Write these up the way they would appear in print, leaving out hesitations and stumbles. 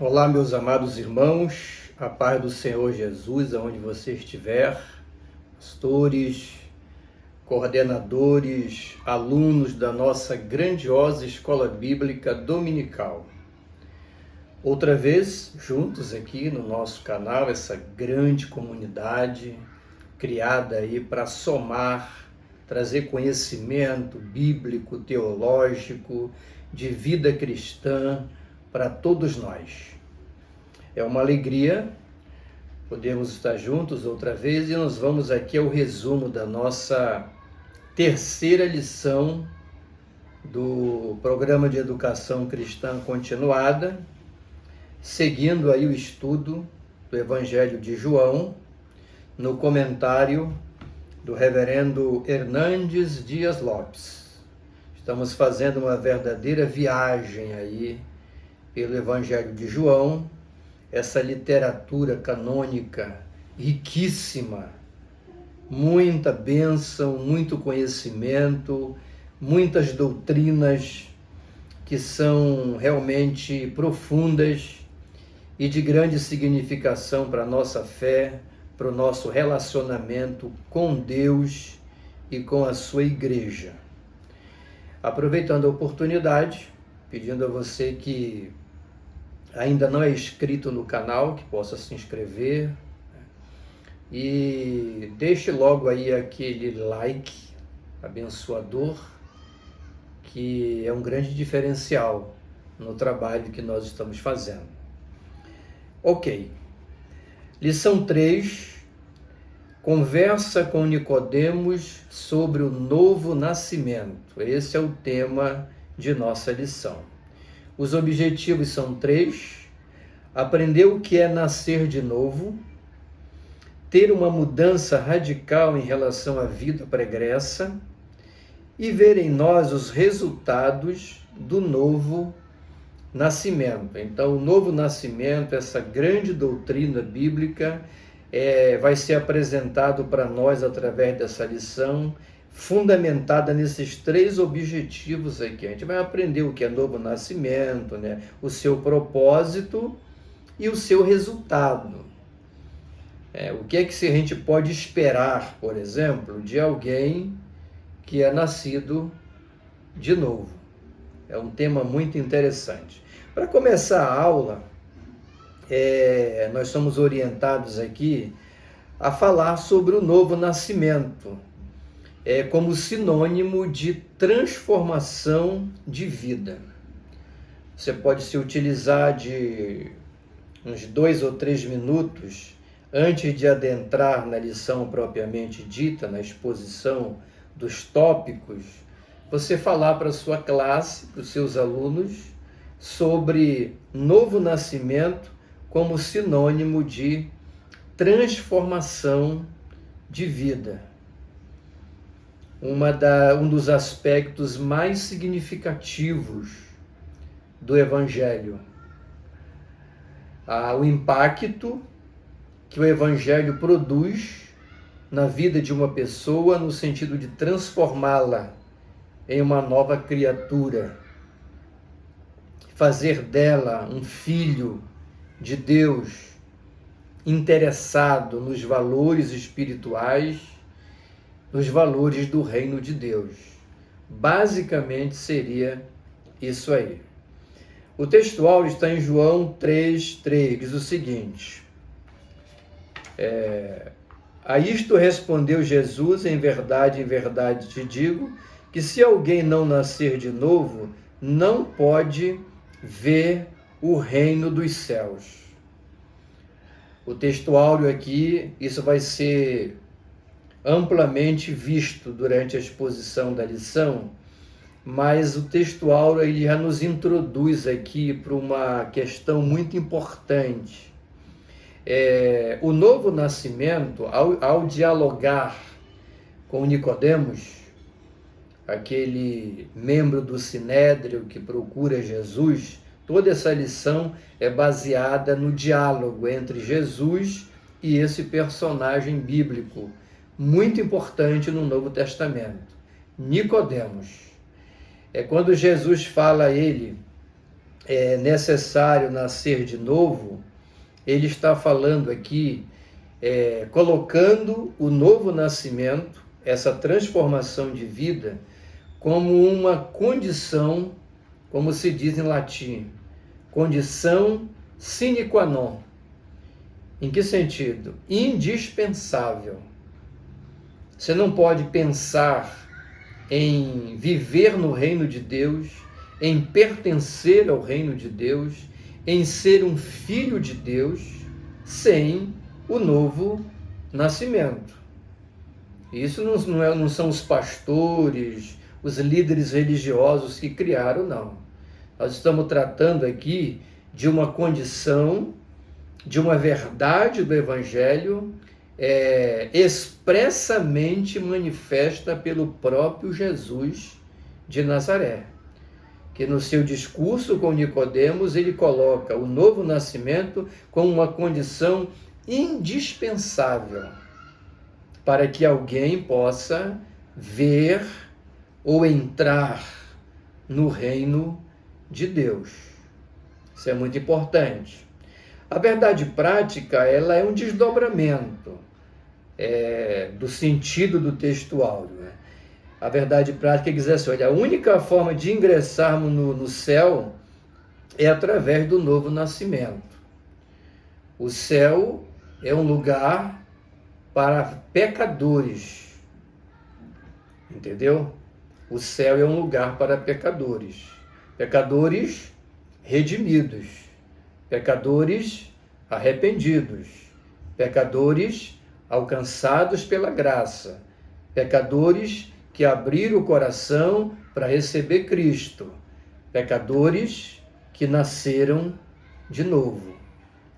Olá, meus amados irmãos, a paz do Senhor Jesus, aonde você estiver, pastores, coordenadores, alunos da nossa grandiosa Escola Bíblica Dominical. Outra vez, juntos aqui no nosso canal, essa grande comunidade criada aí para somar, trazer conhecimento bíblico, teológico, de vida cristã para todos nós. É uma alegria podermos estar juntos outra vez e nós vamos aqui ao resumo da nossa terceira lição do Programa de Educação Cristã Continuada, seguindo aí o estudo do Evangelho de João, no comentário do Reverendo Hernandes Dias Lopes. Estamos fazendo uma verdadeira viagem aí pelo Evangelho de João, essa literatura canônica riquíssima, muita bênção, muito conhecimento, muitas doutrinas que são realmente profundas e de grande significação para a nossa fé, para o nosso relacionamento com Deus e com a sua igreja. Aproveitando a oportunidade, pedindo a você que ainda não é inscrito no canal, que possa se inscrever e deixe logo aí aquele like abençoador, que é um grande diferencial no trabalho que nós estamos fazendo. Ok, lição 3, conversa com Nicodemos sobre o novo nascimento. Esse é o tema de nossa lição. Os objetivos são 3: aprender o que é nascer de novo, ter uma mudança radical em relação à vida pregressa e ver em nós os resultados do novo nascimento. Então, o novo nascimento, essa grande doutrina bíblica, vai ser apresentado para nós através dessa lição, fundamentada nesses 3 objetivos aqui. A gente vai aprender o que é novo nascimento, né? O seu propósito e o seu resultado. O que é que a gente pode esperar, por exemplo, de alguém que é nascido de novo? É um tema muito interessante. Para começar a aula, nós somos orientados aqui a falar sobre o novo nascimento, como sinônimo de transformação de vida. Você pode se utilizar de uns 2 ou 3 minutos antes de adentrar na lição propriamente dita, na exposição dos tópicos, você falar para a sua classe, para os seus alunos, sobre novo nascimento como sinônimo de transformação de vida. Um dos aspectos mais significativos do Evangelho. O impacto que o Evangelho produz na vida de uma pessoa no sentido de transformá-la em uma nova criatura, fazer dela um filho de Deus interessado nos valores espirituais, nos valores do reino de Deus. Basicamente seria isso aí. O textual está em João 3:3, diz o seguinte: a isto respondeu Jesus: em verdade te digo, que se alguém não nascer de novo, não pode ver o reino dos céus. O textuário aqui, isso vai ser amplamente visto durante a exposição da lição, mas o textual ele já nos introduz aqui para uma questão muito importante. O novo nascimento, ao dialogar com Nicodemos, aquele membro do Sinédrio que procura Jesus, toda essa lição é baseada no diálogo entre Jesus e esse personagem bíblico, muito importante no Novo Testamento, Nicodemos. Quando Jesus fala a ele é necessário nascer de novo, ele está falando aqui, colocando o novo nascimento, essa transformação de vida, como uma condição, como se diz em latim, condição sine qua non. Em que sentido? Indispensável. Você não pode pensar em viver no reino de Deus, em pertencer ao reino de Deus, em ser um filho de Deus, sem o novo nascimento. Isso não são os pastores, os líderes religiosos que criaram, não. Nós estamos tratando aqui de uma condição, de uma verdade do Evangelho expressamente manifesta pelo próprio Jesus de Nazaré, que no seu discurso com Nicodemos ele coloca o novo nascimento como uma condição indispensável para que alguém possa ver ou entrar no reino de Deus. Isso é muito importante. A verdade prática, ela é um desdobramento do sentido do texto áureo, né? A verdade prática quer dizer assim, olha, a única forma de ingressarmos no céu é através do novo nascimento. O céu é um lugar para pecadores, entendeu? O céu é um lugar para pecadores, pecadores redimidos, pecadores arrependidos, pecadores alcançados pela graça, pecadores que abriram o coração para receber Cristo, pecadores que nasceram de novo.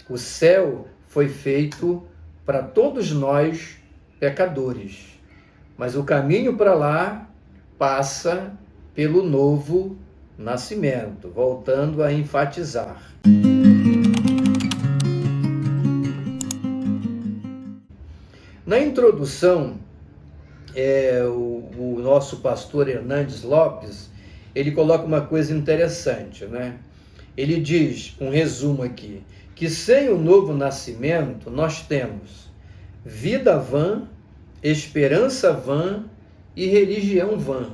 O céu foi feito para todos nós pecadores, mas o caminho para lá passa pelo novo nascimento, voltando a enfatizar. Na introdução, o nosso pastor Hernandes Lopes, ele coloca uma coisa interessante, né? Ele diz, um resumo aqui, que sem o novo nascimento nós temos vida vã, esperança vã e religião vã.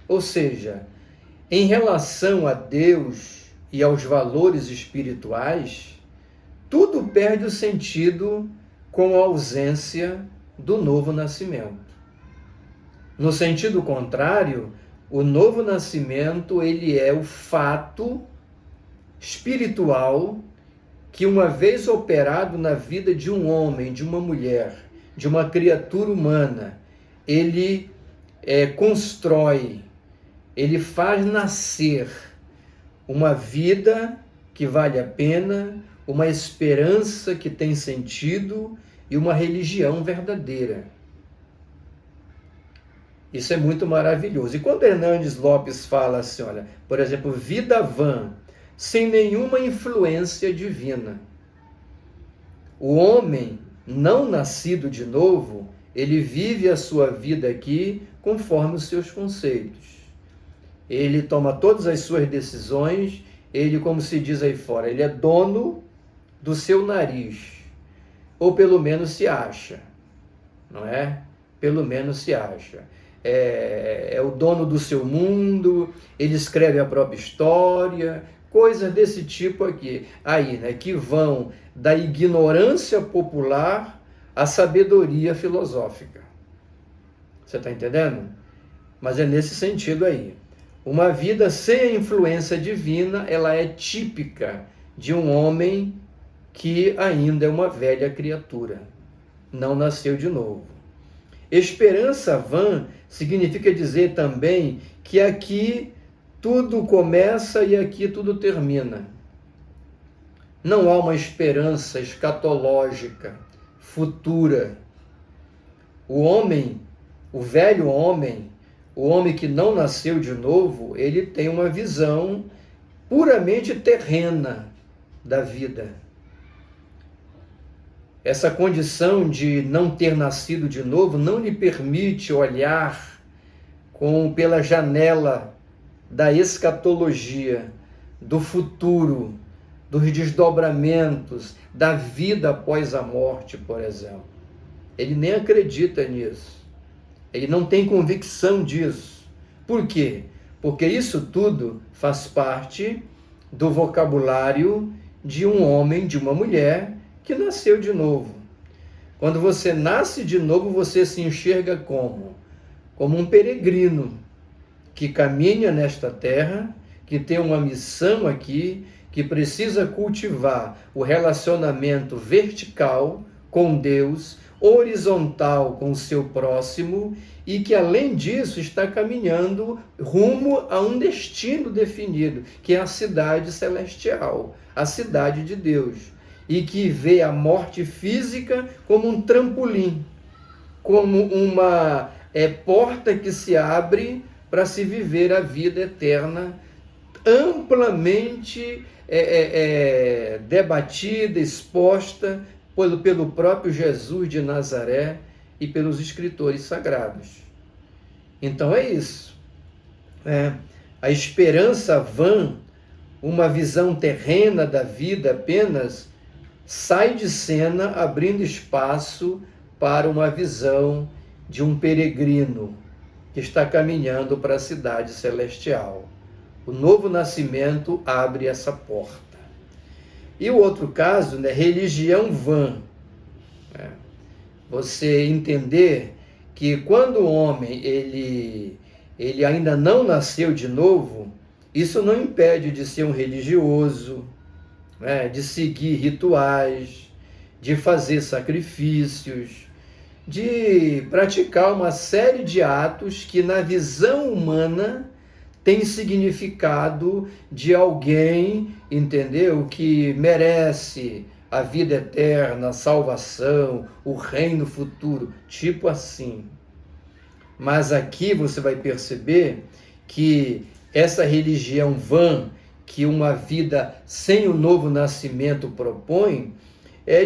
Ou seja, em relação a Deus e aos valores espirituais, tudo perde o sentido com a ausência do novo nascimento. No sentido contrário, o novo nascimento, ele é o fato espiritual que, uma vez operado na vida de um homem, de uma mulher, de uma criatura humana, ele constrói, ele faz nascer uma vida que vale a pena, uma esperança que tem sentido e uma religião verdadeira. Isso é muito maravilhoso. E quando Hernandes Lopes fala assim, olha, por exemplo, vida vã, sem nenhuma influência divina. O homem não nascido de novo, ele vive a sua vida aqui conforme os seus conceitos. Ele toma todas as suas decisões, ele, como se diz aí fora, ele é dono do seu nariz, ou pelo menos se acha, não é? Pelo menos se acha. É o dono do seu mundo, ele escreve a própria história, coisas desse tipo aqui, aí, né, que vão da ignorância popular à sabedoria filosófica. Você está entendendo? Mas é nesse sentido aí. Uma vida sem a influência divina, ela é típica de um homem que ainda é uma velha criatura, não nasceu de novo. Esperança vã significa dizer também que aqui tudo começa e aqui tudo termina. Não há uma esperança escatológica, futura. O homem, o velho homem, o homem que não nasceu de novo, ele tem uma visão puramente terrena da vida. Essa condição de não ter nascido de novo não lhe permite olhar pela janela da escatologia, do futuro, dos desdobramentos, da vida após a morte, por exemplo. Ele nem acredita nisso. Ele não tem convicção disso. Por quê? Porque isso tudo faz parte do vocabulário de um homem, de uma mulher que nasceu de novo. Quando você nasce de novo, você se enxerga como? Como um peregrino que caminha nesta terra, que tem uma missão aqui, que precisa cultivar o relacionamento vertical com Deus, horizontal com o seu próximo, e que além disso está caminhando rumo a um destino definido, que é a cidade celestial, a cidade de Deus, e que vê a morte física como um trampolim, como uma porta que se abre para se viver a vida eterna, amplamente debatida, exposta pelo próprio Jesus de Nazaré e pelos escritores sagrados. Então é isso. A esperança vã, uma visão terrena da vida apenas, sai de cena, abrindo espaço para uma visão de um peregrino que está caminhando para a cidade celestial. O novo nascimento abre essa porta. E o outro caso, religião vã. Você entender que quando o homem ele ainda não nasceu de novo, isso não impede de ser um religioso, de seguir rituais, de fazer sacrifícios, de praticar uma série de atos que na visão humana tem significado de alguém, entendeu? Que merece a vida eterna, a salvação, o reino futuro, tipo assim. Mas aqui você vai perceber que essa religião vã, que uma vida sem o novo nascimento propõe,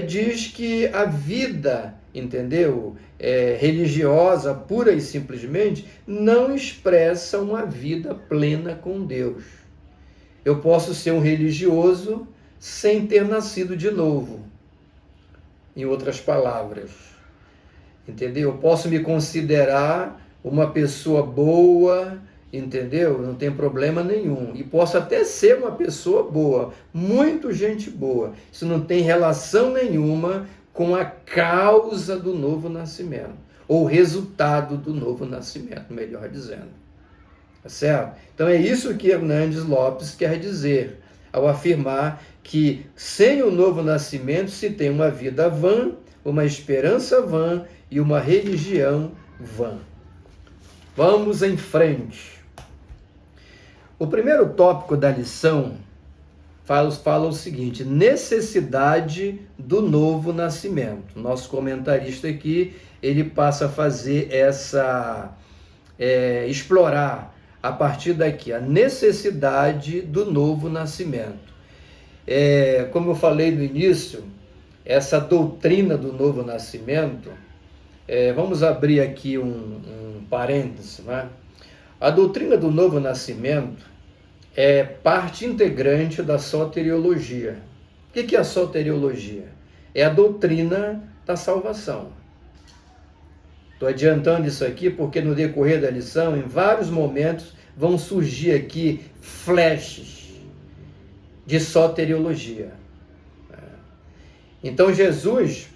diz que a vida, entendeu? Religiosa, pura e simplesmente, não expressa uma vida plena com Deus. Eu posso ser um religioso sem ter nascido de novo. Em outras palavras, entendeu? Eu posso me considerar uma pessoa boa, entendeu? Não tem problema nenhum. E posso até ser uma pessoa boa, muito gente boa. Isso não tem relação nenhuma com a causa do novo nascimento, ou resultado do novo nascimento, melhor dizendo. Tá certo? Então é isso que Hernandes Lopes quer dizer, ao afirmar que sem o novo nascimento se tem uma vida vã, uma esperança vã e uma religião vã. Vamos em frente. O primeiro tópico da lição fala o seguinte: necessidade do novo nascimento. Nosso comentarista aqui, ele passa a fazer explorar a partir daqui a necessidade do novo nascimento. Como eu falei no início, essa doutrina do novo nascimento, vamos abrir aqui um parêntese, né? A doutrina do novo nascimento é parte integrante da soteriologia. O que é a soteriologia? É a doutrina da salvação. Estou adiantando isso aqui porque no decorrer da lição, em vários momentos, vão surgir aqui flashes de soteriologia. Então Jesus,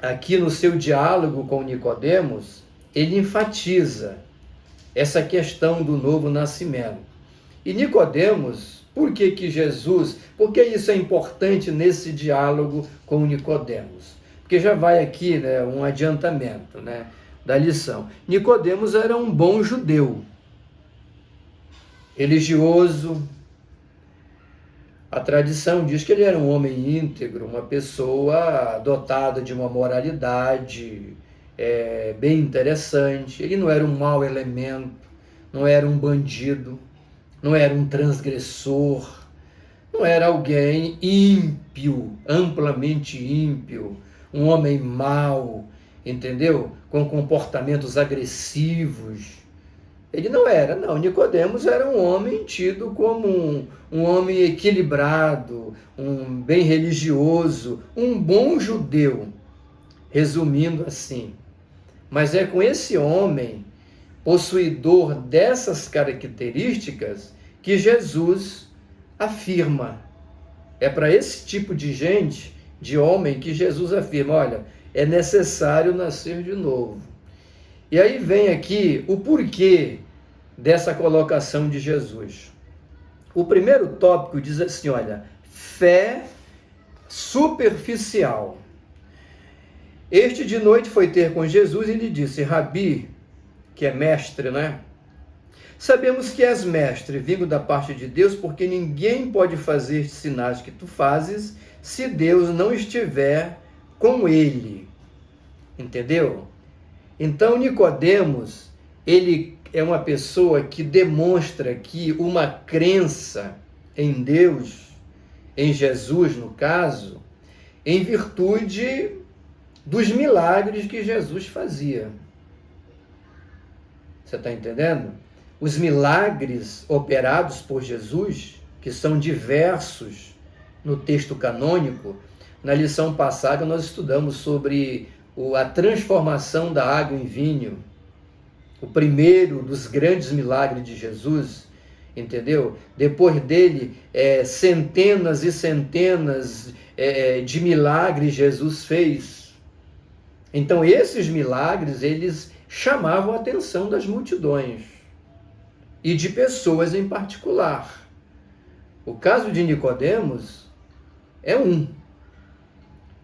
aqui no seu diálogo com Nicodemos, ele enfatiza essa questão do novo nascimento. E Nicodemos, por que isso é importante nesse diálogo com Nicodemos? Porque já vai aqui, um adiantamento, da lição. Nicodemos era um bom judeu, religioso. A tradição diz que ele era um homem íntegro, uma pessoa dotada de uma moralidade bem interessante. Ele não era um mau elemento, não era um bandido, não era um transgressor, não era alguém ímpio, amplamente ímpio, um homem mau, entendeu? Com comportamentos agressivos. Ele não era, não. Nicodemos era um homem tido como um homem equilibrado, um bem religioso, um bom judeu, resumindo assim. Mas é com esse homem, possuidor dessas características, que Jesus afirma. É para esse tipo de gente, de homem, que Jesus afirma, olha, é necessário nascer de novo. E aí vem aqui o porquê dessa colocação de Jesus. O primeiro tópico diz assim, olha, fé superficial. Este de noite foi ter com Jesus e lhe disse, Rabi, que é mestre, né? Sabemos que és mestre, vindo da parte de Deus, porque ninguém pode fazer sinais que tu fazes se Deus não estiver com ele. Entendeu? Então, Nicodemos, ele é uma pessoa que demonstra aqui uma crença em Deus, em Jesus, no caso, em virtude dos milagres que Jesus fazia. Você está entendendo? Os milagres operados por Jesus, que são diversos no texto canônico, na lição passada nós estudamos sobre a transformação da água em vinho, o primeiro dos grandes milagres de Jesus, entendeu? Depois dele, centenas e centenas de milagres Jesus fez. Então, esses milagres, eles chamavam a atenção das multidões e de pessoas em particular. O caso de Nicodemos é um.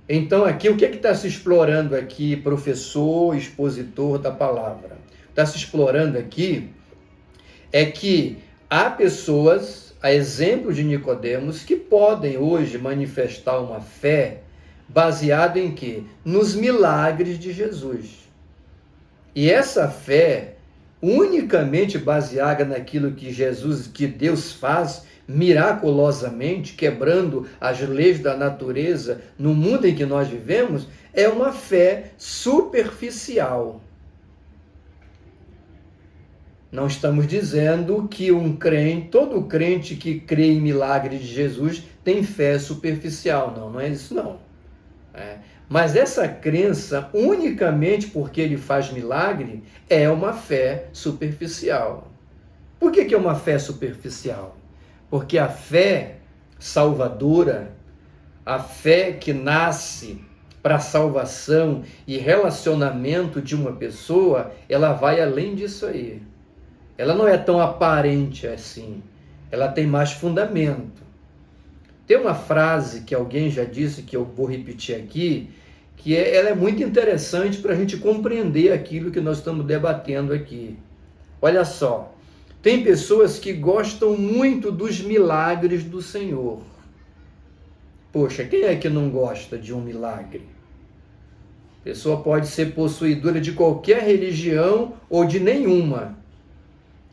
Então, aqui, o que está se explorando aqui, professor, expositor da palavra? Está se explorando aqui é que há pessoas, a exemplo de Nicodemos, que podem hoje manifestar uma fé baseada em quê? Nos milagres de Jesus. E essa fé, unicamente baseada naquilo que Jesus, que Deus faz, miraculosamente, quebrando as leis da natureza no mundo em que nós vivemos, é uma fé superficial. Não estamos dizendo que todo crente que crê em milagre de Jesus tem fé superficial. Não é isso não. Mas essa crença, unicamente porque ele faz milagre, é uma fé superficial. Por que é uma fé superficial? Porque a fé salvadora, a fé que nasce para a salvação e relacionamento de uma pessoa, ela vai além disso aí. Ela não é tão aparente assim. Ela tem mais fundamento. Tem uma frase que alguém já disse, que eu vou repetir aqui, que ela é muito interessante para a gente compreender aquilo que nós estamos debatendo aqui. Olha só. Tem pessoas que gostam muito dos milagres do Senhor. Poxa, quem é que não gosta de um milagre? A pessoa pode ser possuidora de qualquer religião ou de nenhuma.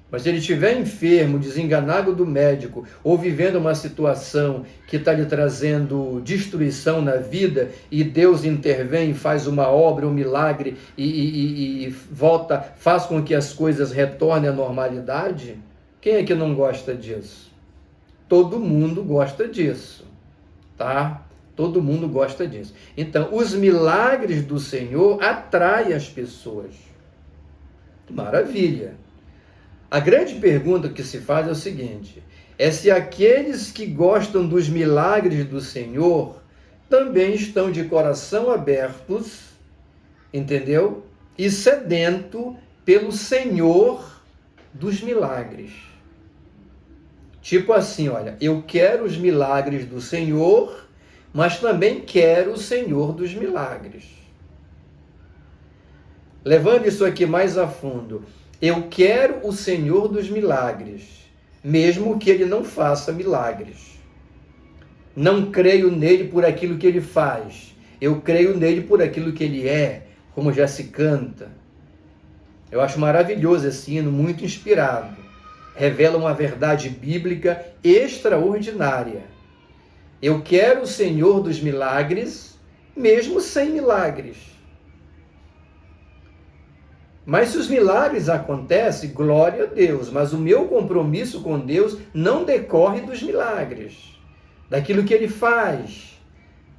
Mas se ele estiver enfermo, desenganado do médico, ou vivendo uma situação que está lhe trazendo destruição na vida, e Deus intervém, faz uma obra, um milagre, e volta, faz com que as coisas retornem à normalidade, quem é que não gosta disso? Todo mundo gosta disso, tá? Todo mundo gosta disso. Então, os milagres do Senhor atraem as pessoas. Maravilha. A grande pergunta que se faz é o seguinte, é se aqueles que gostam dos milagres do Senhor também estão de coração abertos, entendeu? E sedento pelo Senhor dos milagres. Tipo assim, olha, eu quero os milagres do Senhor, mas também quero o Senhor dos milagres. Levando isso aqui mais a fundo, eu quero o Senhor dos milagres, mesmo que ele não faça milagres. Não creio nele por aquilo que ele faz. Eu creio nele por aquilo que ele é, como já se canta. Eu acho maravilhoso esse hino, muito inspirado. Revela uma verdade bíblica extraordinária. Eu quero o Senhor dos milagres, mesmo sem milagres. Mas se os milagres acontecem, glória a Deus, mas o meu compromisso com Deus não decorre dos milagres, daquilo que Ele faz,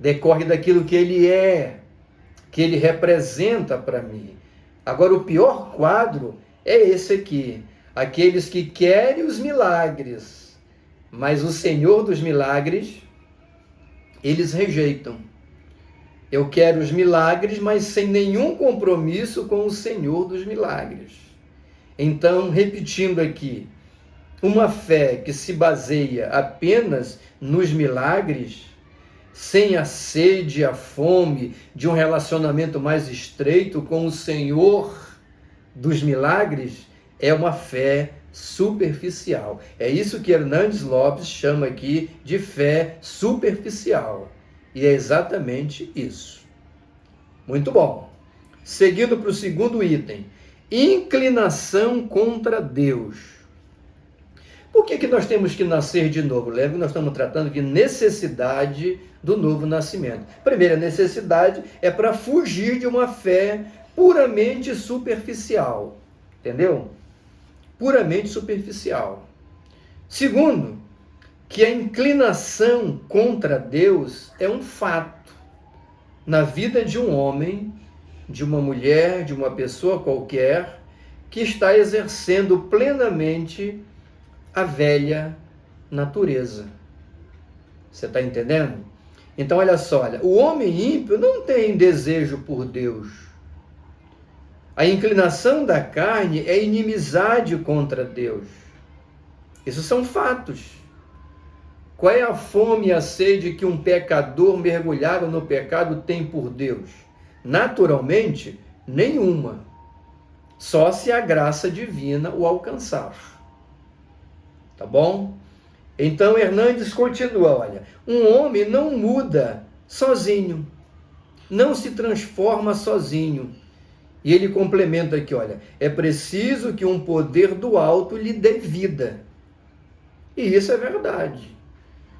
decorre daquilo que Ele é, que Ele representa para mim. Agora, o pior quadro é esse aqui, aqueles que querem os milagres, mas o Senhor dos milagres, eles rejeitam. Eu quero os milagres, mas sem nenhum compromisso com o Senhor dos milagres. Então, repetindo aqui, uma fé que se baseia apenas nos milagres, sem a sede, a fome de um relacionamento mais estreito com o Senhor dos milagres, é uma fé superficial. É isso que Hernandes Lopes chama aqui de fé superficial. E é exatamente isso. Muito bom. Seguindo para o segundo item. Inclinação contra Deus. Por que nós temos que nascer de novo? Lembra que nós estamos tratando de necessidade do novo nascimento. Primeira necessidade é para fugir de uma fé puramente superficial. Entendeu? Puramente superficial. Segundo, que a inclinação contra Deus é um fato na vida de um homem, de uma mulher, de uma pessoa qualquer, que está exercendo plenamente a velha natureza. Você está entendendo? Então, olha só, o homem ímpio não tem desejo por Deus. A inclinação da carne é inimizade contra Deus. Isso são fatos. Qual é a fome e a sede que um pecador mergulhado no pecado tem por Deus? Naturalmente, nenhuma. Só se a graça divina o alcançar. Tá bom? Então, Hernandes continua, olha. Um homem não muda sozinho. Não se transforma sozinho. E ele complementa aqui, olha. É preciso que um poder do alto lhe dê vida. E isso é verdade.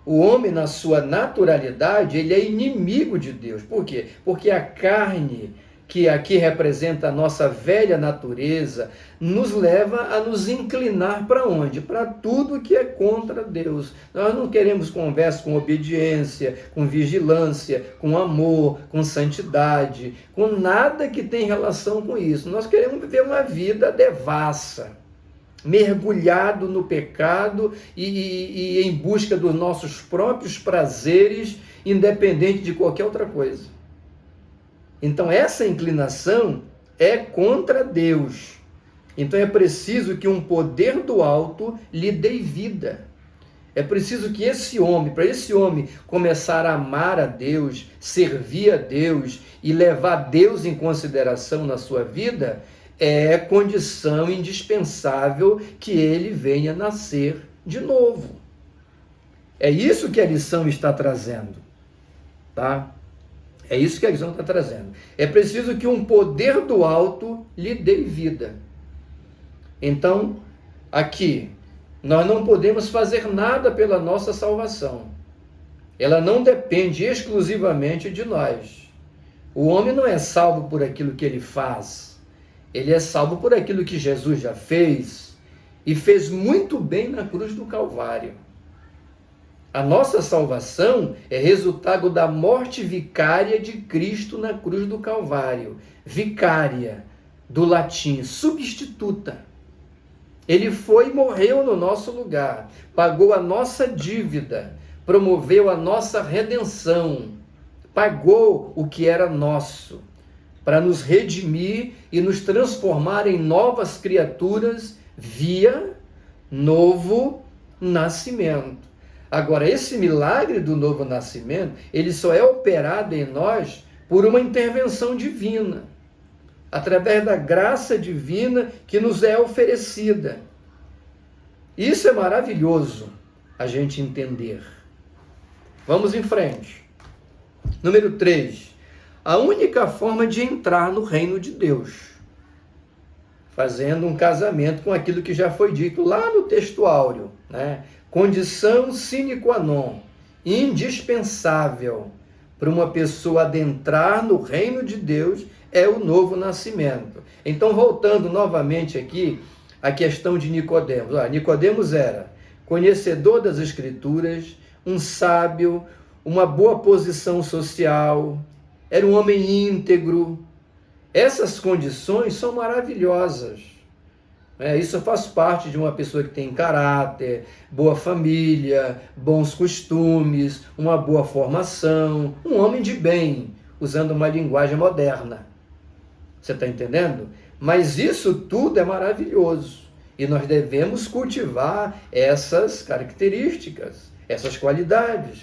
O homem, na sua naturalidade, ele é inimigo de Deus. Por quê? Porque a carne, que aqui representa a nossa velha natureza, nos leva a nos inclinar para onde? Para tudo que é contra Deus. Nós não queremos conversa com obediência, com vigilância, com amor, com santidade, com nada que tem relação com isso. Nós queremos viver uma vida devassa, mergulhado no pecado e em busca dos nossos próprios prazeres, independente de qualquer outra coisa. Então essa inclinação é contra Deus. Então é preciso que um poder do alto lhe dê vida. É preciso que esse homem, para esse homem começar a amar a Deus, servir a Deus e levar Deus em consideração na sua vida, é condição indispensável que ele venha nascer de novo. É isso que a lição está trazendo, tá? É isso que a lição está trazendo. É preciso que um poder do alto lhe dê vida. Então, aqui, nós não podemos fazer nada pela nossa salvação. Ela não depende exclusivamente de nós. O homem não é salvo por aquilo que ele faz. Ele é salvo por aquilo que Jesus já fez e fez muito bem na cruz do Calvário. A nossa salvação é resultado da morte vicária de Cristo na cruz do Calvário. Vicária, do latim, substituta. Ele foi e morreu no nosso lugar, pagou a nossa dívida, promoveu a nossa redenção, pagou o que era nosso, para nos redimir e nos transformar em novas criaturas via novo nascimento. Agora, esse milagre do novo nascimento, ele só é operado em nós por uma intervenção divina, através da graça divina que nos é oferecida. Isso é maravilhoso a gente entender. Vamos em frente. Número 3. A única forma de entrar no reino de Deus, fazendo um casamento com aquilo que já foi dito lá no texto áureo, né? Condição sine qua non, indispensável para uma pessoa adentrar no reino de Deus, é o novo nascimento. Então, voltando novamente aqui à questão de Nicodemos. Nicodemos era conhecedor das Escrituras, um sábio, uma boa posição social, era um homem íntegro. Essas condições são maravilhosas. Isso faz parte de uma pessoa que tem caráter, boa família, bons costumes, uma boa formação, um homem de bem, usando uma linguagem moderna. Você está entendendo? Mas isso tudo é maravilhoso e nós devemos cultivar essas características, essas qualidades.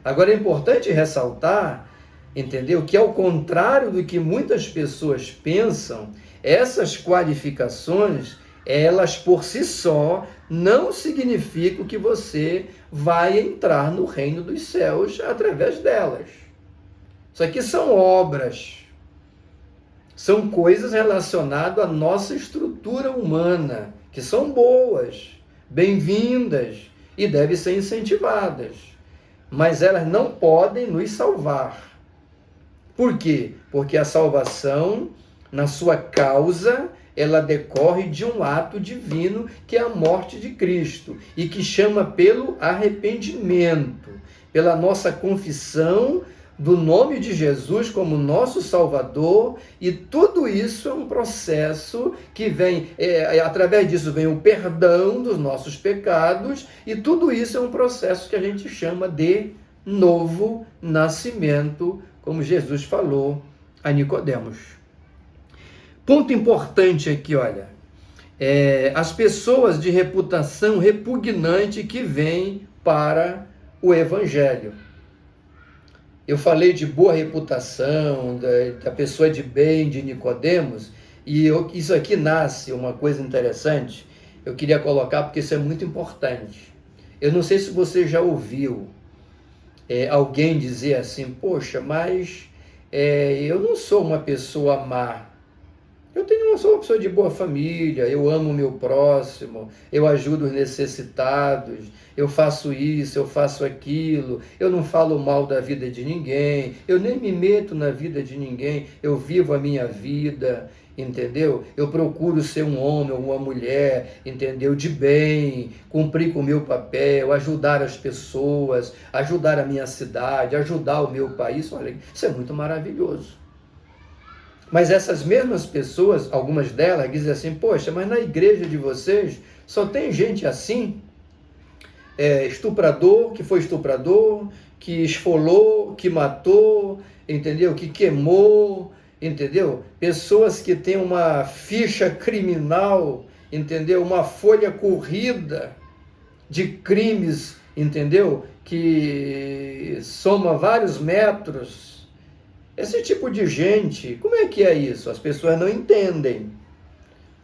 Agora é importante ressaltar, entendeu? Que ao contrário do que muitas pessoas pensam, essas qualificações, elas por si só não significam que você vai entrar no reino dos céus através delas. Isso aqui são obras, são coisas relacionadas à nossa estrutura humana, que são boas, bem-vindas e devem ser incentivadas, mas elas não podem nos salvar. Por quê? Porque a salvação, na sua causa, ela decorre de um ato divino, que é a morte de Cristo, e que chama pelo arrependimento, pela nossa confissão do nome de Jesus como nosso Salvador, e tudo isso é um processo que vem, através disso vem o perdão dos nossos pecados, e tudo isso é um processo que a gente chama de novo nascimento, como Jesus falou a Nicodemos. Ponto importante aqui, olha, as pessoas de reputação repugnante que vêm para o Evangelho. Eu falei de boa reputação, da pessoa de bem, de Nicodemos, e isso aqui nasce uma coisa interessante, eu queria colocar porque isso é muito importante. Eu não sei se você já ouviu alguém dizer assim, poxa, mas eu não sou uma pessoa má. Eu sou uma pessoa de boa família, eu amo o meu próximo, eu ajudo os necessitados, eu faço isso, eu faço aquilo, eu não falo mal da vida de ninguém, eu nem me meto na vida de ninguém, eu vivo a minha vida, entendeu? Eu procuro ser um homem ou uma mulher, entendeu? De bem, cumprir com o meu papel, ajudar as pessoas, ajudar a minha cidade, ajudar o meu país. Olha, isso é muito maravilhoso. Mas essas mesmas pessoas, algumas delas, dizem assim, poxa, mas na igreja de vocês só tem gente assim, estuprador, que foi estuprador, que esfolou, que matou, entendeu? Que queimou, entendeu? Pessoas que têm uma ficha criminal, entendeu? Uma folha corrida de crimes, entendeu? Que soma vários metros. Esse tipo de gente, como é que é isso? As pessoas não entendem.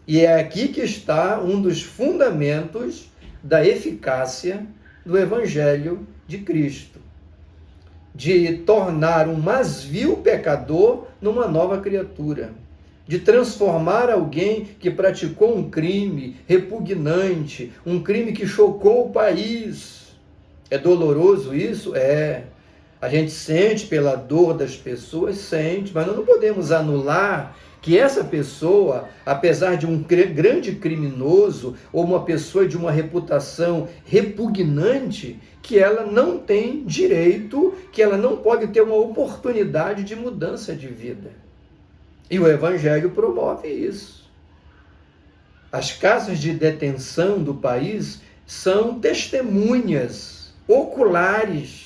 E é aqui que está um dos fundamentos da eficácia do Evangelho de Cristo. De tornar um mais vil pecador numa nova criatura. De transformar alguém que praticou um crime repugnante, um crime que chocou o país. É doloroso isso? É. A gente sente pela dor das pessoas, sente, mas nós não podemos anular que essa pessoa, apesar de um grande criminoso ou uma pessoa de uma reputação repugnante, que ela não tem direito, que ela não pode ter uma oportunidade de mudança de vida. E o Evangelho promove isso. As casas de detenção do país são testemunhas oculares,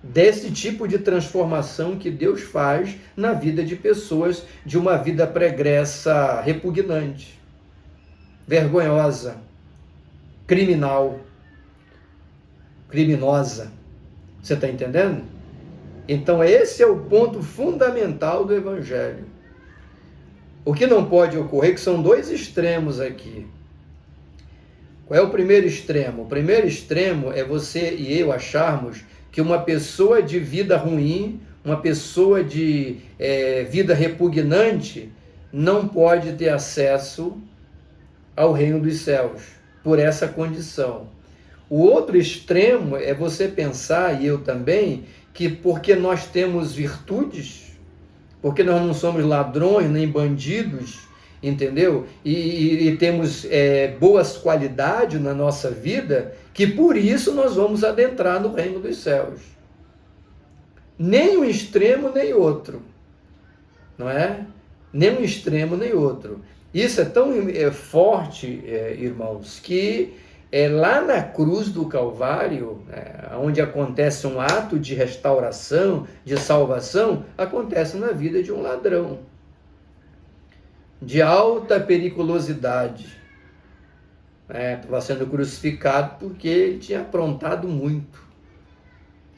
desse tipo de transformação que Deus faz na vida de pessoas de uma vida pregressa repugnante, vergonhosa, criminosa. Você está entendendo? Então esse é o ponto fundamental do Evangelho. O que não pode ocorrer, que são dois extremos aqui. Qual é o primeiro extremo? O primeiro extremo é você e eu acharmos que uma pessoa de vida ruim, uma pessoa de vida repugnante, não pode ter acesso ao reino dos céus, por essa condição. O outro extremo é você pensar, e eu também, que porque nós temos virtudes, porque nós não somos ladrões nem bandidos, entendeu? E temos boas qualidades na nossa vida, que por isso nós vamos adentrar no reino dos céus. Nem um extremo, nem outro. Não é? Nem um extremo, nem outro. Isso é tão forte, irmãos, que lá na cruz do Calvário, onde acontece um ato de restauração, de salvação, acontece na vida de um ladrão, de alta periculosidade. Estava sendo crucificado porque ele tinha aprontado muito.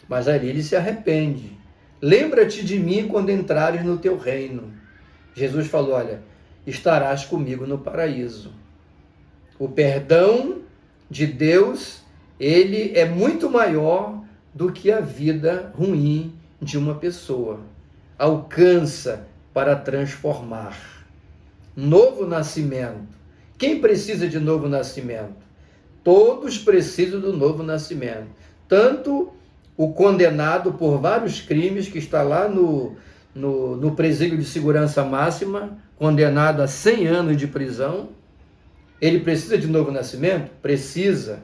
Mas ali ele se arrepende. Lembra-te de mim quando entrares no teu reino. Jesus falou, olha, estarás comigo no paraíso. O perdão de Deus, ele é muito maior do que a vida ruim de uma pessoa. Alcança para transformar. Novo nascimento. Quem precisa de novo nascimento? Todos precisam do novo nascimento. Tanto o condenado por vários crimes, que está lá no presídio de segurança máxima, condenado a 100 anos de prisão, ele precisa de novo nascimento? Precisa.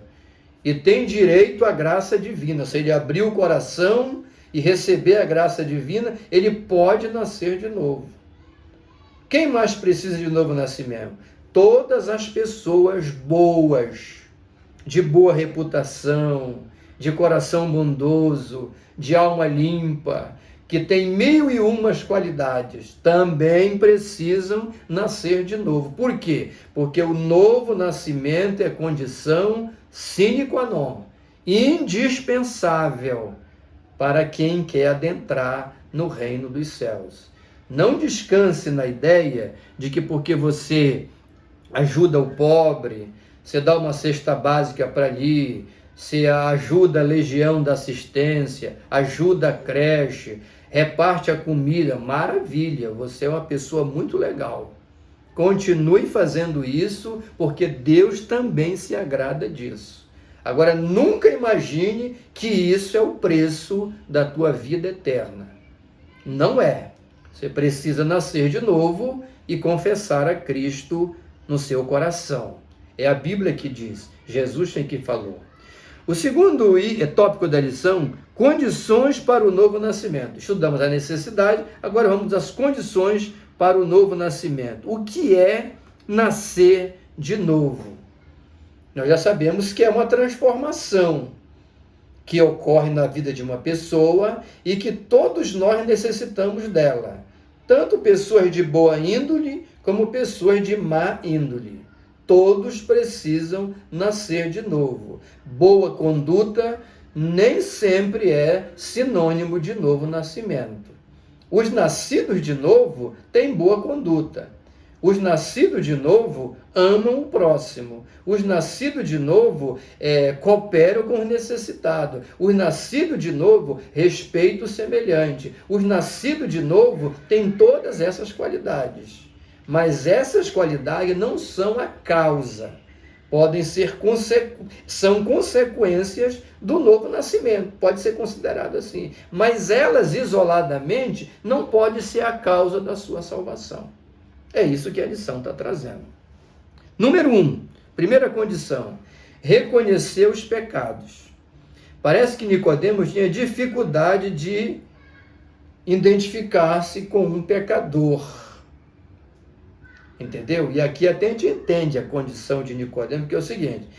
E tem direito à graça divina. Se ele abrir o coração e receber a graça divina, ele pode nascer de novo. Quem mais precisa de novo nascimento? Todas as pessoas boas, de boa reputação, de coração bondoso, de alma limpa, que tem 1001 qualidades, também precisam nascer de novo. Por quê? Porque o novo nascimento é condição sine qua non, indispensável para quem quer adentrar no reino dos céus. Não descanse na ideia de que porque você ajuda o pobre, você dá uma cesta básica para ali, você ajuda a legião da assistência, ajuda a creche, reparte a comida, maravilha, você é uma pessoa muito legal. Continue fazendo isso, porque Deus também se agrada disso. Agora, nunca imagine que isso é o preço da tua vida eterna. Não é. Você precisa nascer de novo e confessar a Cristo no seu coração. É a Bíblia que diz, Jesus tem que falou. O segundo tópico da lição, condições para o novo nascimento. Estudamos a necessidade, agora vamos às condições para o novo nascimento. O que é nascer de novo? Nós já sabemos que é uma transformação que ocorre na vida de uma pessoa e que todos nós necessitamos dela. Tanto pessoas de boa índole como pessoas de má índole. Todos precisam nascer de novo. Boa conduta nem sempre é sinônimo de novo nascimento. Os nascidos de novo têm boa conduta. Os nascidos de novo amam o próximo. Os nascidos de novo cooperam com os necessitados. Os nascidos de novo respeitam o semelhante. Os nascidos de novo têm todas essas qualidades. Mas essas qualidades não são a causa. Podem ser são consequências do novo nascimento. Pode ser considerado assim. Mas elas isoladamente não podem ser a causa da sua salvação. É isso que a lição está trazendo. Número 1, primeira condição, reconhecer os pecados. Parece que Nicodemos tinha dificuldade de identificar-se com um pecador. Entendeu? E aqui até a gente entende a condição de Nicodemos, que é o seguinte,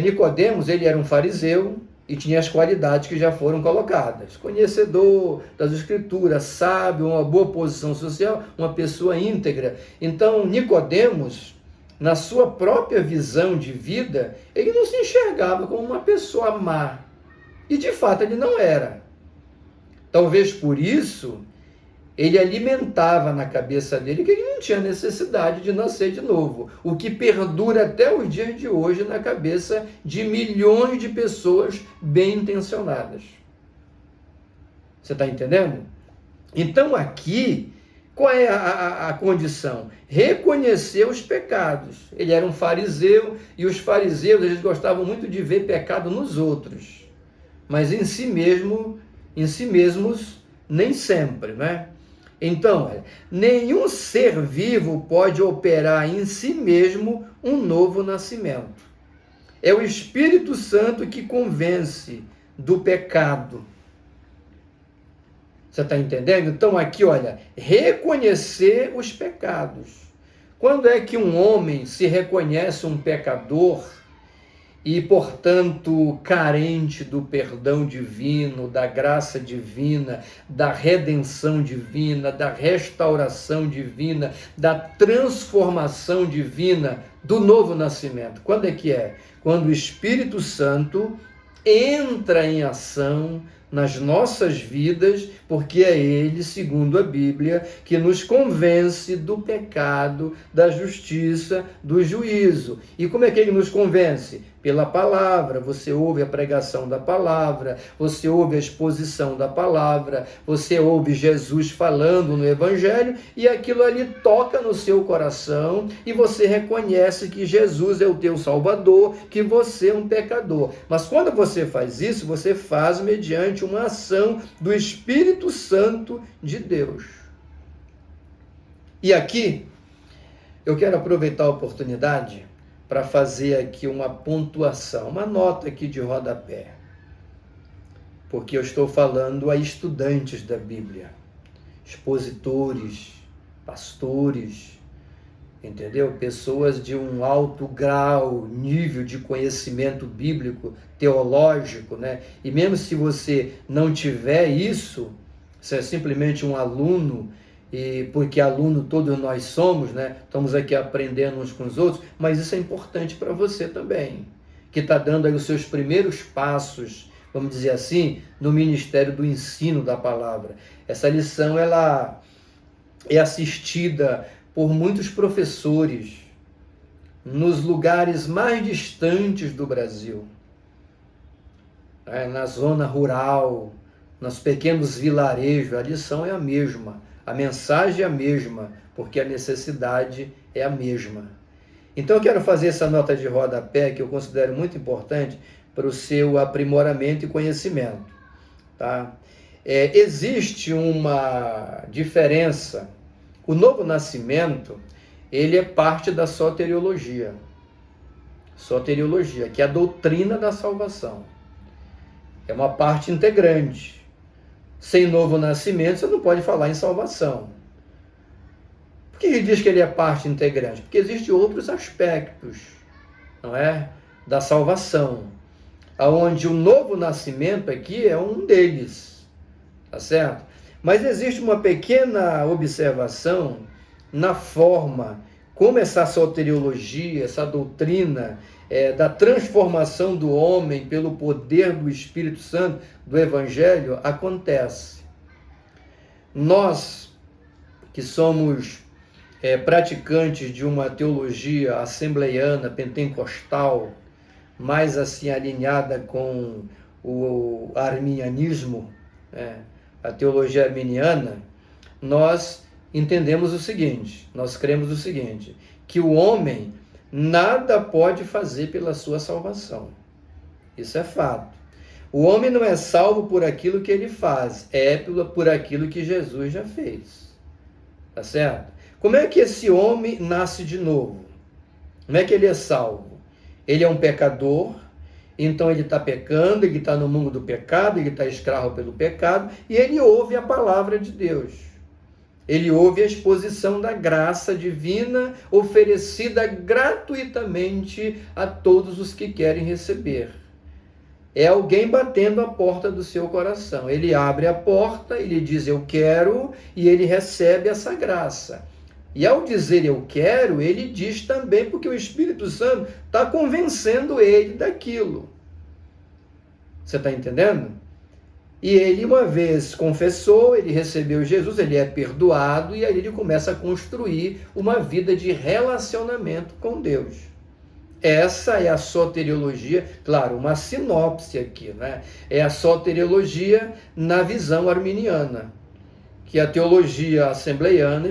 Nicodemos, ele era um fariseu e tinha as qualidades que já foram colocadas. Conhecedor das Escrituras, sábio, uma boa posição social, uma pessoa íntegra. Então, Nicodemos, na sua própria visão de vida, ele não se enxergava como uma pessoa má. E, de fato, ele não era. Talvez por isso ele alimentava na cabeça dele que ele não tinha necessidade de nascer de novo, o que perdura até os dias de hoje na cabeça de milhões de pessoas bem intencionadas. Você está entendendo? Então aqui, qual é a condição? Reconhecer os pecados. Ele era um fariseu e os fariseus eles gostavam muito de ver pecado nos outros, mas em si mesmos nem sempre, né? Então, nenhum ser vivo pode operar em si mesmo um novo nascimento. É o Espírito Santo que convence do pecado. Você está entendendo? Então aqui, olha, reconhecer os pecados. Quando é que um homem se reconhece um pecador e, portanto, carente do perdão divino, da graça divina, da redenção divina, da restauração divina, da transformação divina, do novo nascimento? Quando é que é? Quando o Espírito Santo entra em ação nas nossas vidas, porque é Ele, segundo a Bíblia, que nos convence do pecado, da justiça, do juízo. E como é que Ele nos convence? Pela palavra. Você ouve a pregação da palavra, você ouve a exposição da palavra, você ouve Jesus falando no Evangelho, e aquilo ali toca no seu coração, e você reconhece que Jesus é o teu Salvador, que você é um pecador. Mas quando você faz isso, você faz mediante uma ação do Espírito Santo de Deus. E aqui, eu quero aproveitar a oportunidade para fazer aqui uma pontuação, uma nota aqui de rodapé, porque eu estou falando a estudantes da Bíblia, expositores, pastores, entendeu? Pessoas de um alto grau, nível de conhecimento bíblico, teológico, né? E mesmo se você não tiver isso, você é simplesmente um aluno, e porque aluno todos nós somos, né? Estamos aqui aprendendo uns com os outros, mas isso é importante para você também, que está dando aí os seus primeiros passos, vamos dizer assim, no ministério do ensino da palavra. Essa lição, ela é assistida por muitos professores nos lugares mais distantes do Brasil, na zona rural, nos pequenos vilarejos. A lição é a mesma, a mensagem é a mesma, porque a necessidade é a mesma. Então eu quero fazer essa nota de rodapé, que eu considero muito importante para o seu aprimoramento e conhecimento. Tá? Existe uma diferença. O novo nascimento, ele é parte da soteriologia. Soteriologia, que é a doutrina da salvação. É uma parte integrante. Sem novo nascimento, você não pode falar em salvação. Por que ele diz que ele é parte integrante? Porque existem outros aspectos, não é? Da salvação, onde o novo nascimento aqui é um deles, tá certo? Mas existe uma pequena observação na forma como essa soteriologia, essa doutrina da transformação do homem pelo poder do Espírito Santo, do Evangelho, acontece. Nós, que somos praticantes de uma teologia assembleiana, pentecostal, mais assim alinhada com o arminianismo, a teologia arminiana, nós entendemos o seguinte, nós cremos o seguinte, que o homem nada pode fazer pela sua salvação. Isso é fato. O homem não é salvo por aquilo que ele faz, é por aquilo que Jesus já fez. Tá certo? Como é que esse homem nasce de novo? Como é que ele é salvo? Ele é um pecador, então ele está pecando, ele está no mundo do pecado, ele está escravo pelo pecado, e ele ouve a palavra de Deus. Ele ouve a exposição da graça divina oferecida gratuitamente a todos os que querem receber. É alguém batendo a porta do seu coração. Ele abre a porta, ele diz eu quero, e ele recebe essa graça. E ao dizer eu quero, ele diz também porque o Espírito Santo está convencendo ele daquilo. Você está entendendo? E ele, uma vez confessou, ele recebeu Jesus, ele é perdoado, e aí ele começa a construir uma vida de relacionamento com Deus. Essa é a soteriologia, claro, uma sinopse aqui, né? É a soteriologia na visão arminiana, que a teologia assembleiana,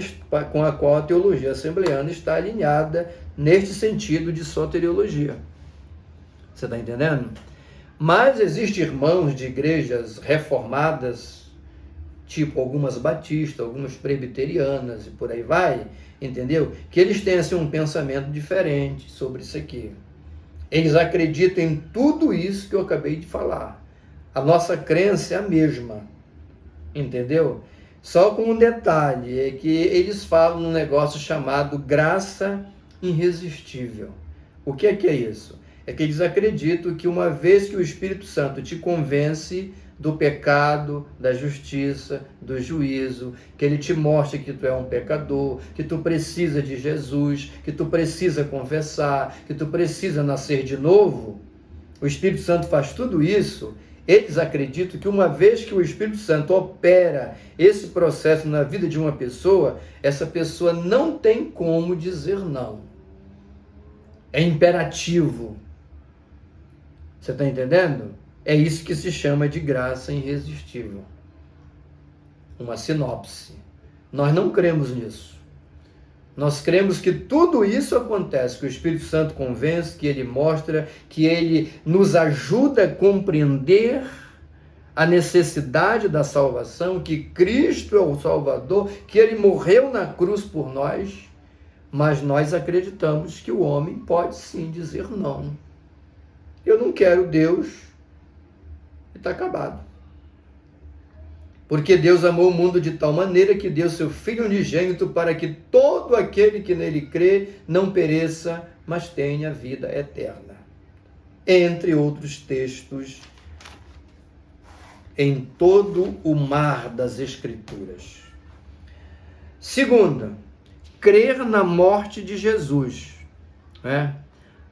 com a qual a teologia assembleiana está alinhada neste sentido de soteriologia. Você está entendendo? Mas existem irmãos de igrejas reformadas tipo algumas batistas, algumas presbiterianas e por aí vai, entendeu? Que eles têm assim, um pensamento diferente sobre isso aqui. Eles acreditam em tudo isso que eu acabei de falar. A nossa crença é a mesma, entendeu? Só com um detalhe, é que eles falam um negócio chamado graça irresistível. O que é isso? É que eles acreditam que uma vez que o Espírito Santo te convence do pecado, da justiça, do juízo, que ele te mostra que tu é um pecador, que tu precisa de Jesus, que tu precisa confessar, que tu precisa nascer de novo, o Espírito Santo faz tudo isso. Eles acreditam que uma vez que o Espírito Santo opera esse processo na vida de uma pessoa, essa pessoa não tem como dizer não. É imperativo. Você está entendendo? É isso que se chama de graça irresistível. Uma sinopse. Nós não cremos nisso. Nós cremos que tudo isso acontece, que o Espírito Santo convence, que ele mostra, que ele nos ajuda a compreender a necessidade da salvação, que Cristo é o Salvador, que ele morreu na cruz por nós, mas nós acreditamos que o homem pode sim dizer não. Eu não quero Deus, e está acabado. Porque Deus amou o mundo de tal maneira que deu seu Filho unigênito para que todo aquele que nele crê não pereça, mas tenha vida eterna. Entre outros textos, em todo o mar das Escrituras. Segunda, crer na morte de Jesus.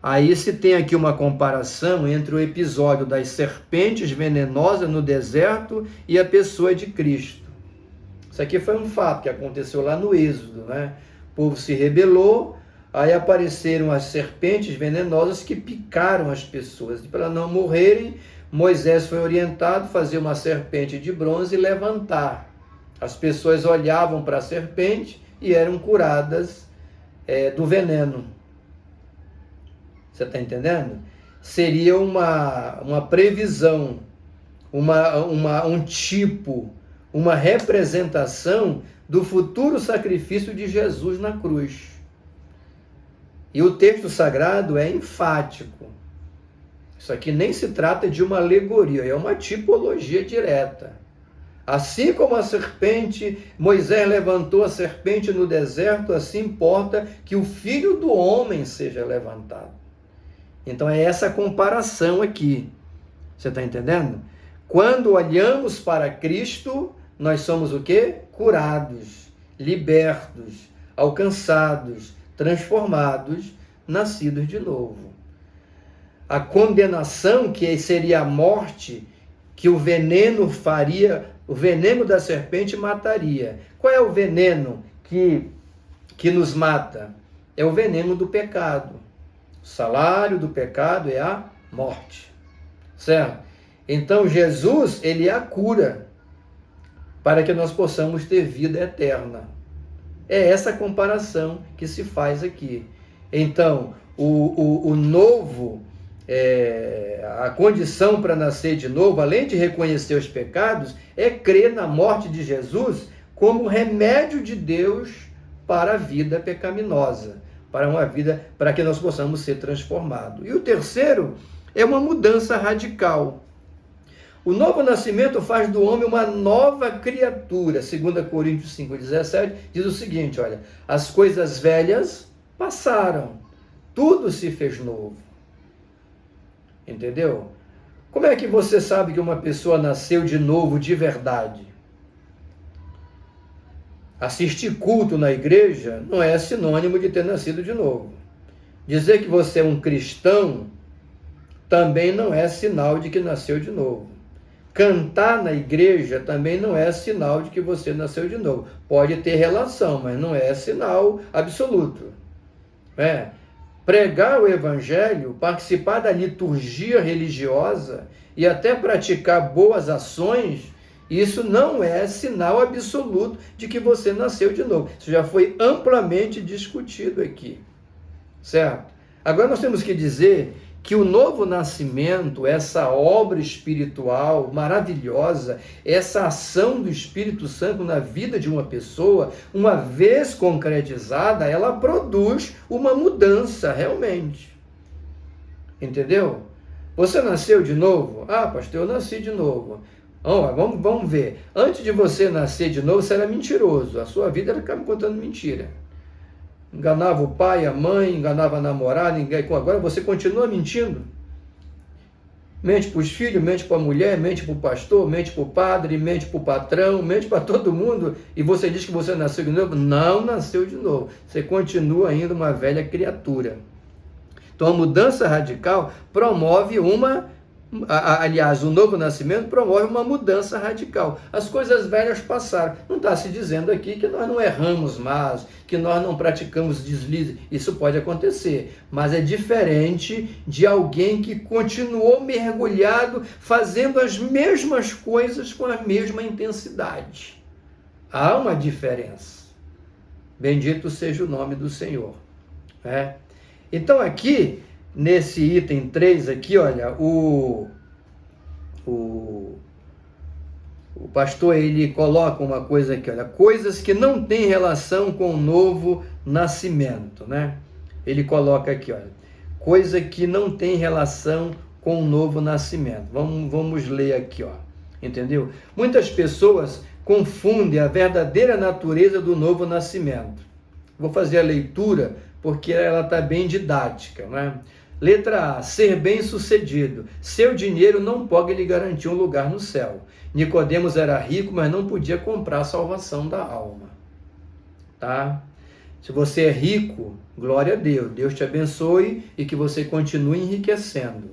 Aí se tem aqui uma comparação entre o episódio das serpentes venenosas no deserto e a pessoa de Cristo. Isso aqui foi um fato que aconteceu lá no Êxodo, O povo se rebelou, aí apareceram as serpentes venenosas que picaram as pessoas. E para não morrerem, Moisés foi orientado a fazer uma serpente de bronze e levantar. As pessoas olhavam para a serpente e eram curadas do veneno. Você está entendendo? Seria uma previsão, um tipo, uma representação do futuro sacrifício de Jesus na cruz. E o texto sagrado é enfático. Isso aqui nem se trata de uma alegoria, é uma tipologia direta. Assim como a serpente, Moisés levantou a serpente no deserto, assim importa que o Filho do Homem seja levantado. Então é essa comparação aqui. Você está entendendo? Quando olhamos para Cristo, nós somos o quê? Curados, libertos, alcançados, transformados, nascidos de novo. A condenação, que seria a morte, que o veneno faria, o veneno da serpente mataria. Qual é o veneno que nos mata? É o veneno do pecado. O salário do pecado é a morte, certo? Então Jesus, ele é a cura para que nós possamos ter vida eterna. É essa comparação que se faz aqui. Então, o novo, a condição para nascer de novo, além de reconhecer os pecados, é crer na morte de Jesus como remédio de Deus para a vida pecaminosa. Para uma vida, para que nós possamos ser transformados. E o terceiro é uma mudança radical. O novo nascimento faz do homem uma nova criatura. 2 Coríntios 5,17 diz o seguinte, olha, as coisas velhas passaram, tudo se fez novo. Entendeu? Como é que você sabe que uma pessoa nasceu de novo de verdade? Assistir culto na igreja não é sinônimo de ter nascido de novo. Dizer que você é um cristão também não é sinal de que nasceu de novo. Cantar na igreja também não é sinal de que você nasceu de novo. Pode ter relação, mas não é sinal absoluto. Pregar o evangelho, participar da liturgia religiosa e até praticar boas ações, isso não é sinal absoluto de que você nasceu de novo. Isso já foi amplamente discutido aqui, certo? Agora nós temos que dizer que o novo nascimento, essa obra espiritual maravilhosa, essa ação do Espírito Santo na vida de uma pessoa, uma vez concretizada, ela produz uma mudança realmente. Entendeu? Você nasceu de novo? Ah, pastor, eu nasci de novo. Vamos ver. Antes de você nascer de novo, você era mentiroso. A sua vida era ficar me contando mentira. Enganava o pai, a mãe, enganava a namorada, agora você continua mentindo. Mente para os filhos, mente para a mulher, mente para o pastor, mente para o padre, mente para o patrão, mente para todo mundo, e você diz que você nasceu de novo? Não nasceu de novo. Você continua ainda uma velha criatura. Então a mudança radical promove o novo nascimento promove uma mudança radical. As coisas velhas passaram. Não está se dizendo aqui que nós não erramos mais, que nós não praticamos deslize. Isso pode acontecer, mas é diferente de alguém que continuou mergulhado, fazendo as mesmas coisas com a mesma intensidade. Há uma diferença. Bendito seja o nome do Senhor. Então aqui, nesse item 3 aqui, olha, o pastor, ele coloca uma coisa aqui, olha, coisas que não têm relação com o novo nascimento, né? Ele coloca aqui, olha, coisa que não tem relação com o novo nascimento. Vamos ler aqui, ó, entendeu? Muitas pessoas confundem a verdadeira natureza do novo nascimento. Vou fazer a leitura porque ela está bem didática, né? Letra A, ser bem-sucedido. Seu dinheiro não pode lhe garantir um lugar no céu. Nicodemos era rico, mas não podia comprar a salvação da alma. Tá? Se você é rico, glória a Deus. Deus te abençoe e que você continue enriquecendo.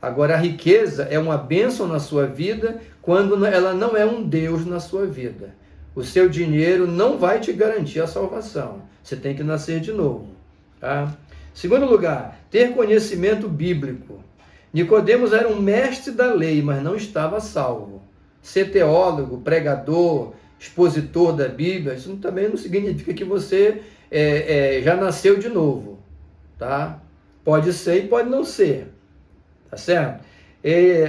Agora, a riqueza é uma bênção na sua vida quando ela não é um Deus na sua vida. O seu dinheiro não vai te garantir a salvação. Você tem que nascer de novo. Tá? Segundo lugar, ter conhecimento bíblico. Nicodemos era um mestre da lei, mas não estava salvo. Ser teólogo, pregador, expositor da Bíblia, isso também não significa que você já nasceu de novo. Tá? Pode ser e pode não ser. Tá certo?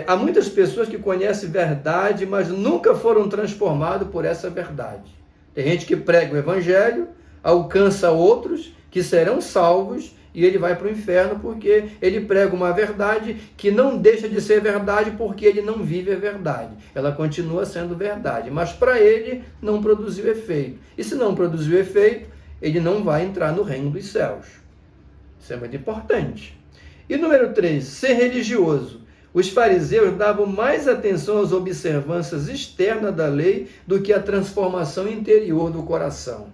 Há muitas pessoas que conhecem verdade, mas nunca foram transformadas por essa verdade. Tem gente que prega o evangelho, alcança outros que serão salvos, e ele vai para o inferno porque ele prega uma verdade que não deixa de ser verdade porque ele não vive a verdade. Ela continua sendo verdade, mas para ele não produziu efeito. E se não produziu efeito, ele não vai entrar no reino dos céus. Isso é muito importante. E número 3, ser religioso. Os fariseus davam mais atenção às observâncias externas da lei do que à transformação interior do coração.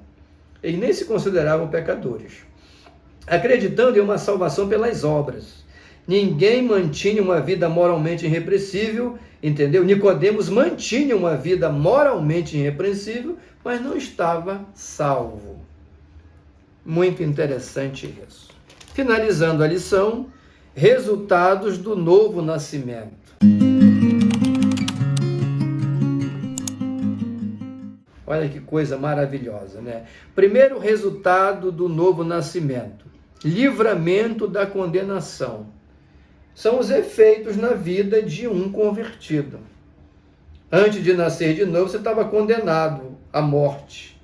Eles nem se consideravam pecadores, acreditando em uma salvação pelas obras. Ninguém mantinha uma vida moralmente irrepreensível, entendeu? Nicodemos mantinha uma vida moralmente irrepreensível, mas não estava salvo. Muito interessante isso. Finalizando a lição, resultados do novo nascimento. Olha que coisa maravilhosa, né? Primeiro resultado do novo nascimento: livramento da condenação. São os efeitos na vida de um convertido. Antes de nascer de novo, você estava condenado à morte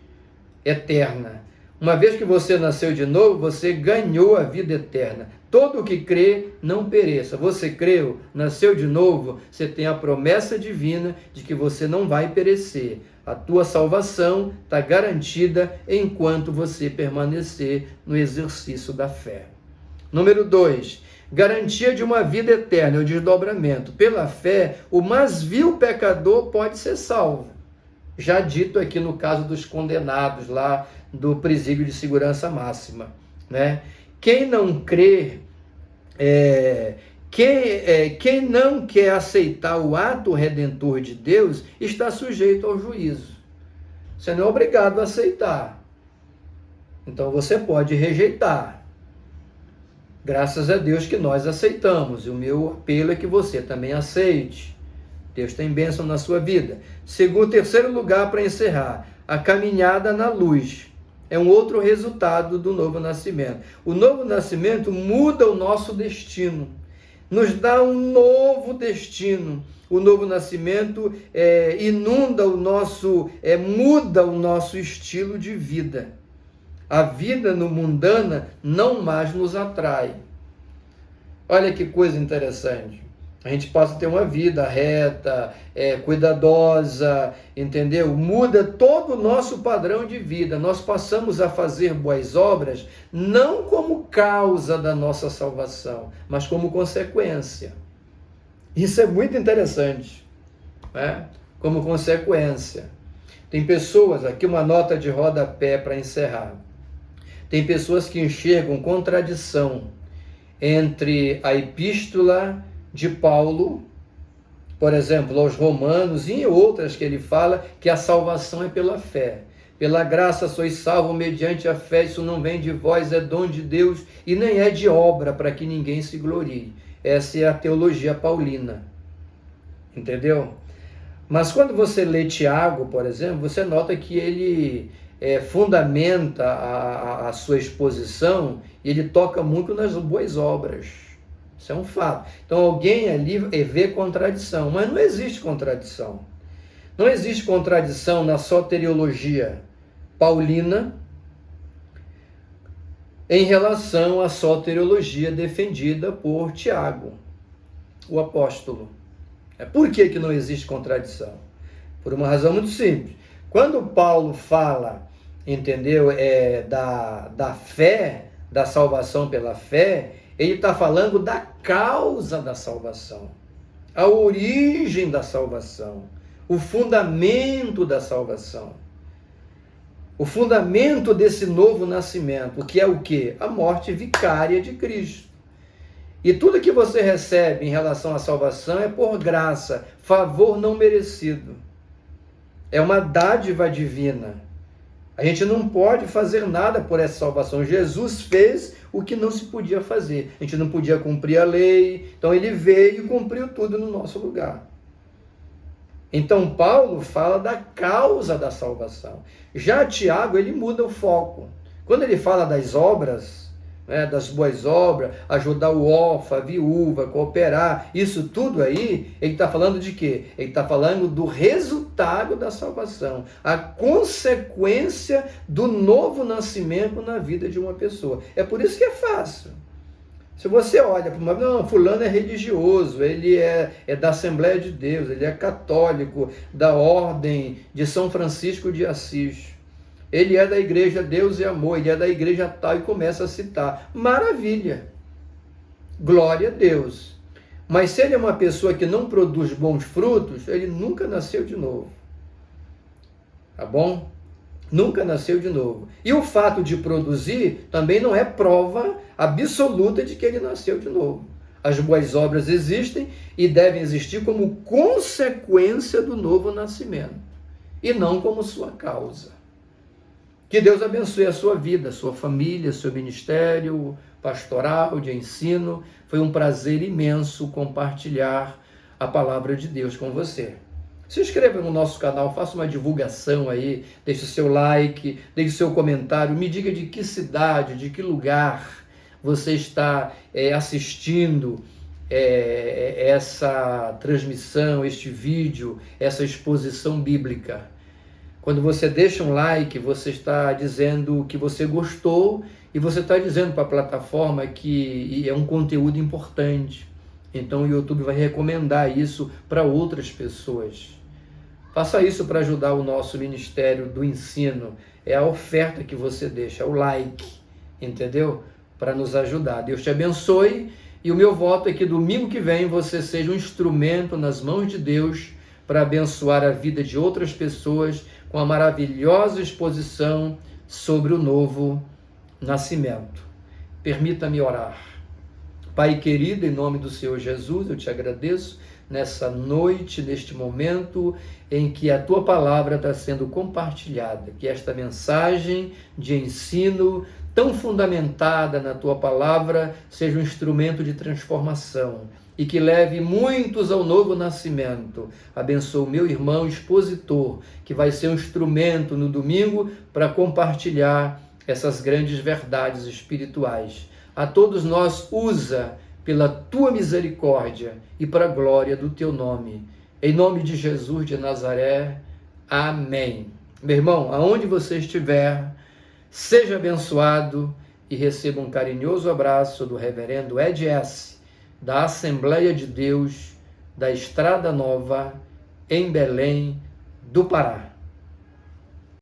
eterna. Uma vez que você nasceu de novo, você ganhou a vida eterna. Todo o que crê não pereça. Você creu, nasceu de novo, você tem a promessa divina de que você não vai perecer. A tua salvação está garantida enquanto você permanecer no exercício da fé. Número 2, garantia de uma vida eterna, o desdobramento. Pela fé, o mais vil pecador pode ser salvo. Já dito aqui no caso dos condenados lá do presídio de segurança máxima, né? Quem não crê, quem não quer aceitar o ato redentor de Deus está sujeito ao juízo. Você não é obrigado a aceitar. Então você pode rejeitar. Graças a Deus que nós aceitamos. E o meu apelo é que você também aceite. Deus tem bênção na sua vida. Terceiro lugar para encerrar, a caminhada na luz. É um outro resultado do novo nascimento. O novo nascimento muda o nosso destino. nos dá um novo destino. O novo nascimento inunda o nosso, muda o nosso estilo de vida. A vida no mundana não mais nos atrai. Olha que coisa interessante. A gente passa a ter uma vida reta, cuidadosa, entendeu? Muda todo o nosso padrão de vida. Nós passamos a fazer boas obras não como causa da nossa salvação, mas como consequência. Isso é muito interessante, né? Como consequência. Tem pessoas, aqui uma nota de rodapé para encerrar. Tem pessoas que enxergam contradição entre a epístola de Paulo, por exemplo, aos Romanos, e em outras que ele fala que a salvação é pela fé. Pela graça sois salvos mediante a fé, isso não vem de vós, é dom de Deus, e nem é de obra, para que ninguém se glorie. Essa é a teologia paulina, entendeu? Mas quando você lê Tiago, por exemplo, você nota que ele fundamenta a sua exposição, e ele toca muito nas boas obras. Isso é um fato. Então alguém ali vê contradição, mas não existe contradição. Não existe contradição na soteriologia paulina em relação à soteriologia defendida por Tiago, o apóstolo. Por que não existe contradição? Por uma razão muito simples. Quando Paulo fala, entendeu, da fé, da salvação pela fé, ele está falando da causa da salvação, a origem da salvação, o fundamento da salvação, o fundamento desse novo nascimento, que é o quê? A morte vicária de Cristo. E tudo que você recebe em relação à salvação é por graça, favor não merecido. É uma dádiva divina. A gente não pode fazer nada por essa salvação. Jesus fez o que não se podia fazer. A gente não podia cumprir a lei, então ele veio e cumpriu tudo no nosso lugar. Então Paulo fala da causa da salvação. Já Tiago, ele muda o foco. Quando ele fala das obras, das boas obras, ajudar o órfão, a viúva, cooperar, isso tudo aí, ele está falando de quê? Ele está falando do resultado da salvação, a consequência do novo nascimento na vida de uma pessoa. É por isso que é fácil. Se você olha para não, fulano é religioso, ele é da Assembleia de Deus, ele é católico, da Ordem de São Francisco de Assis, ele é da igreja Deus e Amor, ele é da igreja tal, e começa a citar. Maravilha! Glória a Deus! Mas se ele é uma pessoa que não produz bons frutos, ele nunca nasceu de novo. Tá bom? Nunca nasceu de novo. E o fato de produzir também não é prova absoluta de que ele nasceu de novo. As boas obras existem e devem existir como consequência do novo nascimento, e não como sua causa. Que Deus abençoe a sua vida, a sua família, seu ministério pastoral, de ensino. Foi um prazer imenso compartilhar a palavra de Deus com você. Se inscreva no nosso canal, faça uma divulgação aí, deixe o seu like, deixe o seu comentário, me diga de que cidade, de que lugar você está assistindo essa transmissão, este vídeo, essa exposição bíblica. Quando você deixa um like, você está dizendo que você gostou e você está dizendo para a plataforma que é um conteúdo importante. Então o YouTube vai recomendar isso para outras pessoas. Faça isso para ajudar o nosso ministério do ensino. É a oferta que você deixa, o like, entendeu? Para nos ajudar. Deus te abençoe, e o meu voto é que domingo que vem você seja um instrumento nas mãos de Deus para abençoar a vida de outras pessoas com a maravilhosa exposição sobre o novo nascimento. Permita-me orar. Pai querido, em nome do Senhor Jesus, eu te agradeço nessa noite, neste momento em que a tua palavra está sendo compartilhada, que esta mensagem de ensino tão fundamentada na tua palavra seja um instrumento de transformação e que leve muitos ao novo nascimento. Abençoa o meu irmão expositor, que vai ser um instrumento no domingo para compartilhar essas grandes verdades espirituais. A todos nós, usa pela tua misericórdia e para a glória do teu nome. Em nome de Jesus de Nazaré. Amém. Meu irmão, aonde você estiver, seja abençoado e receba um carinhoso abraço do reverendo Ed S., da Assembleia de Deus da Estrada Nova, em Belém do Pará.